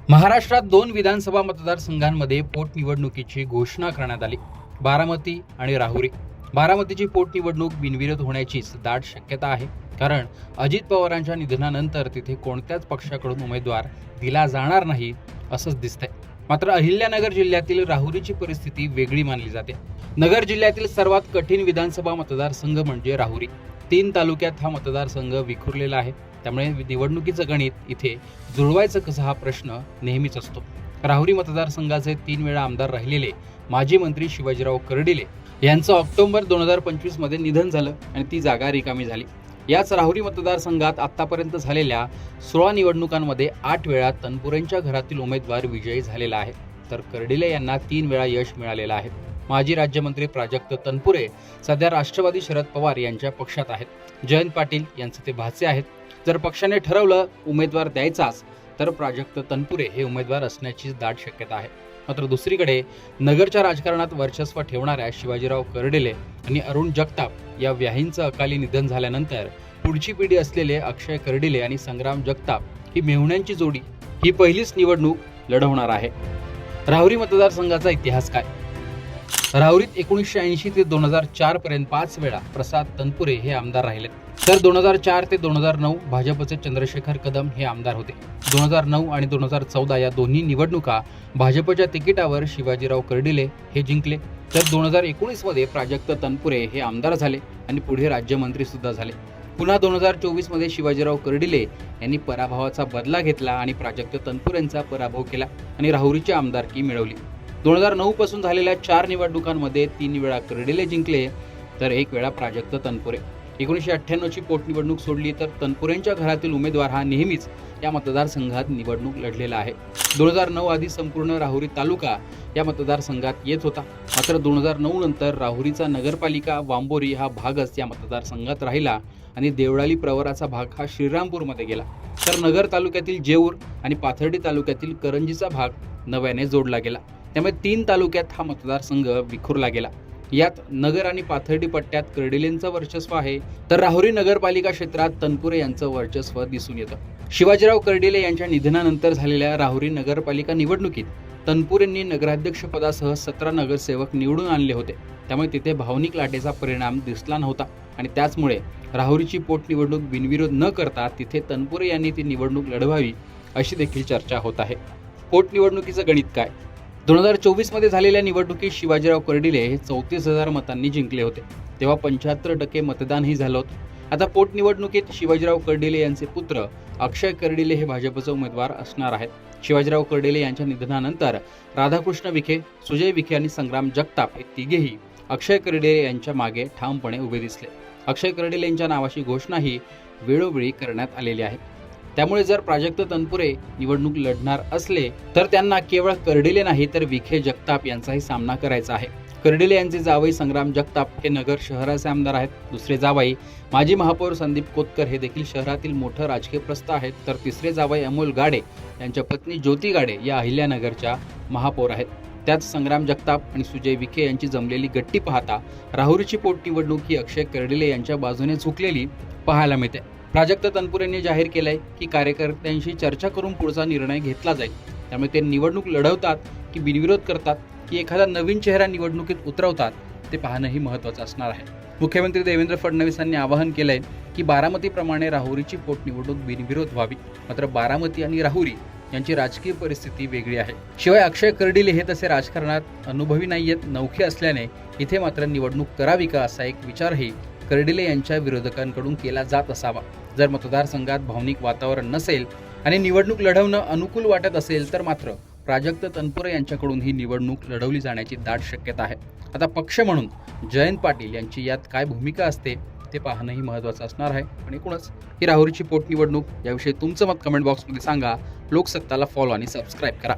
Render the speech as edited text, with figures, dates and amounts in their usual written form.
महाराष्ट्रात 2 विधानसभा मतदारसंघांमध्ये पोटनिवडणुकीची घोषणा करण्यात आली. बारामती आणि राहुरी. बारामतीची पोटनिवडणूक बिनविरोध होण्याचीच दाट शक्यता आहे, कारण अजित पवारांच्या निधनानंतर तिथे कोणत्याच पक्षाकडून उमेदवार दिला जाणार नाही असंच दिसतंय. मात्र अहिल्यानगर जिल्ह्यातील राहुरीची परिस्थिती वेगळी मानली जाते. नगर जिल्ह्यातील सर्वात कठीण विधानसभा मतदारसंघ म्हणजे राहुरी. 3 तालुक्यात हा मतदारसंघ विखुरलेला आहे. त्यामुळे निवडणुकीचं गणित इथे जुळवायचं कसं हा प्रश्न नेहमीच असतो. राहुरी मतदारसंघाचे 3 वेळा आमदार राहिलेले माजी मंत्री शिवाजीराव कर्डिले यांचं ऑक्टोबर 2025 मध्ये निधन झालं आणि ती जागा रिकामी झाली. याच राहुरी मतदारसंघात आतापर्यंत झालेल्या 16 निवडणुकांमध्ये 8 वेळा तनपुरेंच्या घरातील उमेदवार विजयी झालेला आहे, तर कर्डिले यांना 3 वेळा यश मिळालेलं आहे. माजी राज्यमंत्री प्राजक्त तनपुरे सध्या राष्ट्रवादी शरद पवार यांच्या पक्षात आहेत. जयंत पाटील यांचे ते भाचे आहेत. जर पक्षाने ठरवलं उमेदवार द्यायचाच तर प्राजक्त तनपुरे हे उमेदवार असण्याची दाट शक्यता आहे. मात्र दुसरीकडे नगरच्या राजकारणात वर्चस्व ठेवणाऱ्या शिवाजीराव कर्डिले आणि अरुण जगताप या व्याहींचं अकाली निधन झाल्यानंतर पुढची पिढी असलेले अक्षय कर्डिले आणि संग्राम जगताप ही मेहुण्यांची जोडी ही पहिलीच निवडणूक लढवणार आहे. राहुरी मतदारसंघाचा इतिहास काय? राहुरीत 1980 ते 2004 पर्यंत 5 वेळा प्रसाद तनपुरे हे आमदार राहिले, तर 2004 ते 2009 भाजपचे चंद्रशेखर कदम हे आमदार होते. 2009 आणि 2014 या दोन्ही निवडणुका भाजपच्या तिकिटावर शिवाजीराव कर्डिले हे जिंकले, तर 2019 मध्ये प्राजक्त तनपुरे हे आमदार झाले आणि पुढे राज्यमंत्री सुद्धा झाले. पुन्हा 2024 मध्ये शिवाजीराव कर्डिले यांनी पराभवाचा बदला घेतला आणि प्राजक्त तनपुरेंचा पराभव केला आणि राहुरीची आमदारकी मिळवली. 2009 पासून झालेल्या 4 निवडणुकांमध्ये 3 वेळा कर्डिले जिंकले, तर 1 वेळा प्राजक्त तनपुरे. 1998 ची पोटनिवडणूक सोडली तर तनपुरेंच्या घरातील उमेदवार हा नेहमीच या मतदारसंघात निवडणूक लढलेला आहे. 2009 आधी संपूर्ण राहुरी तालुका या मतदारसंघात येत होता. मात्र 2009 नंतर राहुरीचा नगरपालिका वांबोरी हा भागच या मतदारसंघात राहिला आणि देवळाली प्रवराचा भाग हा श्रीरामपूरमध्ये गेला, तर नगर तालुक्यातील जेऊर आणि पाथर्डी तालुक्यातील करंजीचा भाग नव्याने जोडला गेला. त्यामुळे 3 तालुक्यात हा मतदारसंघ विखुरला गेला. यात नगर आणि पाथर्डी पट्ट्यात कर्डिलेंचं वर्चस्व आहे, तर राहुरी नगरपालिका क्षेत्रात तनपुरे यांचं वर्चस्व दिसून येतं. शिवाजीराव कर्डिले यांच्या निधनानंतर झालेल्या राहुरी नगरपालिका निवडणुकीत तनपुरेंनी नगराध्यक्षपदासह 17 नगरसेवक निवडून आणले होते. त्यामुळे तिथे भावनिक लाटेचा परिणाम दिसला नव्हता आणि त्याचमुळे राहुरीची पोटनिवडणूक बिनविरोध न करता तिथे तनपुरे यांनी ती निवडणूक लढवावी अशी देखील चर्चा होत आहे. पोटनिवडणुकीचं गणित काय? 2024 मध्ये झालेल्या निवडणुकीत शिवाजीराव कर्डिले हे 34,000 मतांनी जिंकले होते. तेव्हा 75% मतदानही झालं होतं. आता पोटनिवडणुकीत शिवाजीराव कर्डिले यांचे पुत्र अक्षय कर्डिले हे भाजपचे उमेदवार असणार आहेत. शिवाजीराव कर्डिले यांच्या निधनानंतर राधाकृष्ण विखे, सुजय विखे आणि संग्राम जगताप हे तिघेही अक्षय कर्डिले यांच्या मागे ठामपणे उभे दिसले. अक्षय कर्डिले यांच्या नावाची घोषणाही वेळोवेळी करण्यात आलेली आहे. त्यामुळे जर प्राजक्त तनपुरे निवडणूक लढणार असले तर त्यांना केवळ कर्डिले नाही तर विखे, जगताप यांचाही सामना करायचा आहे. कर्डिले यांचे जावई संग्राम जगताप हे नगर शहराचे आमदार आहेत. दुसरे जावई माजी महापौर संदीप कोतकर हे देखील शहरातील मोठं राजकीय प्रस्थ आहेत, तर तिसरे जावई अमोल गाडे यांच्या पत्नी ज्योती गाडे या अहिल्यानगरच्या महापौर आहेत. त्यात संग्राम जगताप आणि सुजय विखे यांची जमलेली गट्टी पाहता राहुरीची पोटनिवडणूक ही अक्षय कर्डिले यांच्या बाजूने झुकलेली पाहायला मिळते. प्राजक्त तनपुरेंनी जाहीर केलंय की कार्यकर्त्यांशी चर्चा करून पुढचा निर्णय घेतला जाईल. त्यामुळे ते निवडणूक लढवतात की बिनविरोध करतात की एखादा नवीन चेहरा निवडणुकीत उतरवतात ते पाहणंही महत्त्वाचं असणार आहे. मुख्यमंत्री देवेंद्र फडणवीस यांनी आवाहन केलंय की बारामतीप्रमाणे राहुरीची पोटनिवडणूक बिनविरोध व्हावी. मात्र बारामती आणि राहुरी यांची राजकीय परिस्थिती वेगळी आहे. शिवाय अक्षय कर्डिले हे तसे राजकारणात अनुभवी नाहीयेत. नौखे असल्याने इथे मात्र निवडणूक करावी का असा एक विचारही कर्डिले यांच्या विरोधकांकडून केला जात असावा. जर मतदारसंघात भावनिक वातावरण नसेल आणि निवडणूक लढवणं अनुकूल वाटत असेल तर मात्र प्राजक्त तनपुरे यांच्याकडून ही निवडणूक लढवली जाण्याची दाट शक्यता आहे. आता पक्ष म्हणून जयंत पाटील यांची यात काय भूमिका असते ते पाहणंही महत्त्वाचं असणार आहे. पण एकूणच ही राहुरीची पोटनिवडणूक याविषयी तुमचं मत कमेंट बॉक्समध्ये सांगा. लोकसत्ताला फॉलो आणि सबस्क्राईब करा.